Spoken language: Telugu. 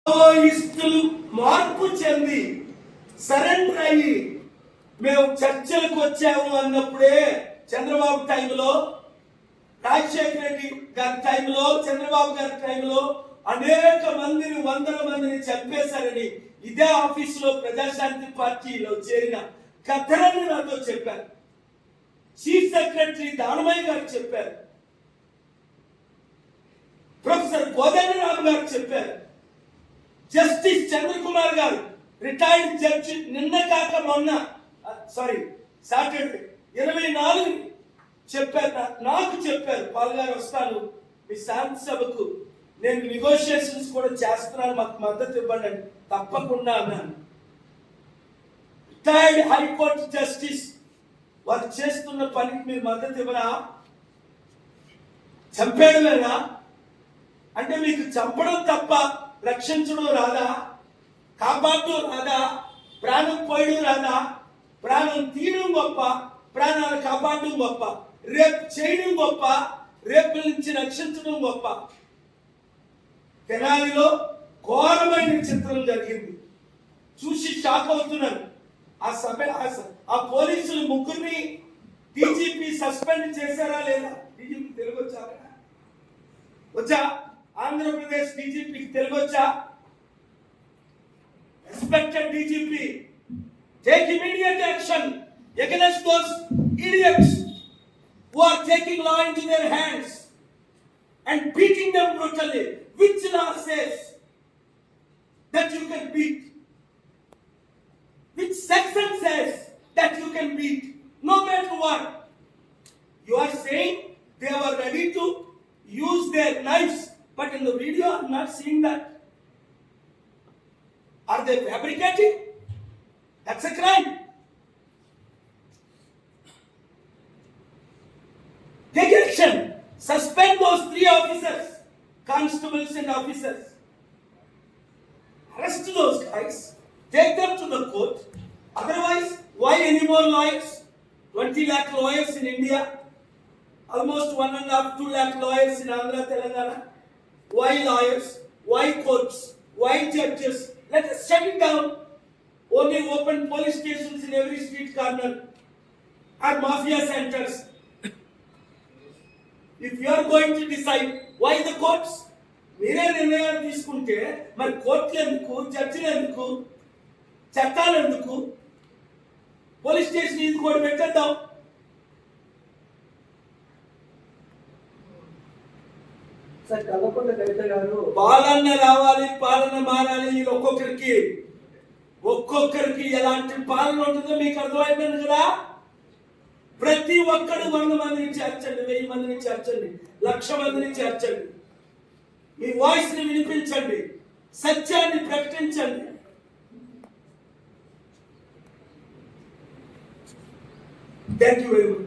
మావోయిస్టులు మార్పు చెంది సరెండర్ అయ్యి మేము చర్చలకు వచ్చాము అన్నప్పుడే చంద్రబాబు టైంలో, రాజశేఖర రెడ్డి గారి టైంలో, చంద్రబాబు గారి టైంలో అనేక మందిని, వందల మందిని చంపేశారని ఇదే ఆఫీసులో ప్రజాశాంతి పార్టీలో చేరిన కథలని నాతో చెప్పారు. చీఫ్ సెక్రటరీ దానమయ్య గారు చెప్పారు, ప్రొఫెసర్ కోదండరామ్ గారు చెప్పారు, జస్టిస్ చంద్రకుమార్ గారు రిటైర్డ్ జడ్జి నిన్న కాక మొన్న సాటర్డే 24 చెప్పారు, నాకు చెప్పారు, పాల్గారు వస్తాను మీ శాంతి సభకు, నేను నెగోషియేషన్స్ కూడా చేస్తున్నాను, మాకు మద్దతు ఇవ్వండి. తప్పకుండా అన్నాను. రిటైర్డ్ హైకోర్టు జస్టిస్ వారు చేస్తున్న పనికి మీరు మద్దతు ఇవ్వరా? చంపేయడమేనా? అంటే మీకు చంపడం తప్ప రక్షించడం రాదా? కాపాడడం రాదా? ప్రాణం పోయడం రాదా? ప్రాణం తీయడం గొప్ప, ప్రాణాలు కాపాడడం గొప్ప, రేపు చేయడం గొప్ప, రేపు నుంచి రక్షించడం గొప్ప. తెనాలిలో ఘోరమైన చిత్రం జరిగింది, చూసి షాక్ అవుతున్నాను. ఆ పోలీసులు ముగ్గురిని డీజీపీ సస్పెండ్ చేశారా లేదా? డీజీపీ తెలుగు వచ్చా? ఆంధ్రప్రదేశ్ డీజీపీకి తెలుగు వచ్చా? Respected DGP, take immediate action against those idiots who are taking law into their hands and beating them brutally. Which law says that you can beat? Which section says that you can beat? No matter what. You are saying they were ready to use their knives, but in the video I'm not seeing that. Are they fabricating? That's a crime. Take action. Suspend those 3 officers, constables and officers. Arrest those guys. Take them to the court. Otherwise, why any more lawyers? 20 lakh lawyers in India. Almost 1.5-2 lakh lawyers in Andhra, Telangana. Why lawyers? Why courts? Why judges? Let us shut it down. Only open police stations in every street corner are mafia centers. If you are going to decide, why the courts? మీరే నిర్ణయాలు తీసుకుంటే మరి కోర్టులు ఎందుకు, జడ్జిలు ఎందుకు, చట్టాలు ఎందుకు? పోలీస్ స్టేషన్ ఇది కూడా పెట్టేద్దాం. పాలన రావాలి, పాలన మారాలి. ఒక్కొక్కరికి ఎలాంటి పాలన ఉంటుందో మీకు అర్థమైపోయింది కదా. ప్రతి ఒక్కరు 100 మందిని చేర్చండి, 1000 మందిని చేర్చండి, 1,00,000 మందిని చేర్చండి. మీ వాయిస్ ని వినిపించండి, సత్యాన్ని ప్రకటించండి. Thank you very much.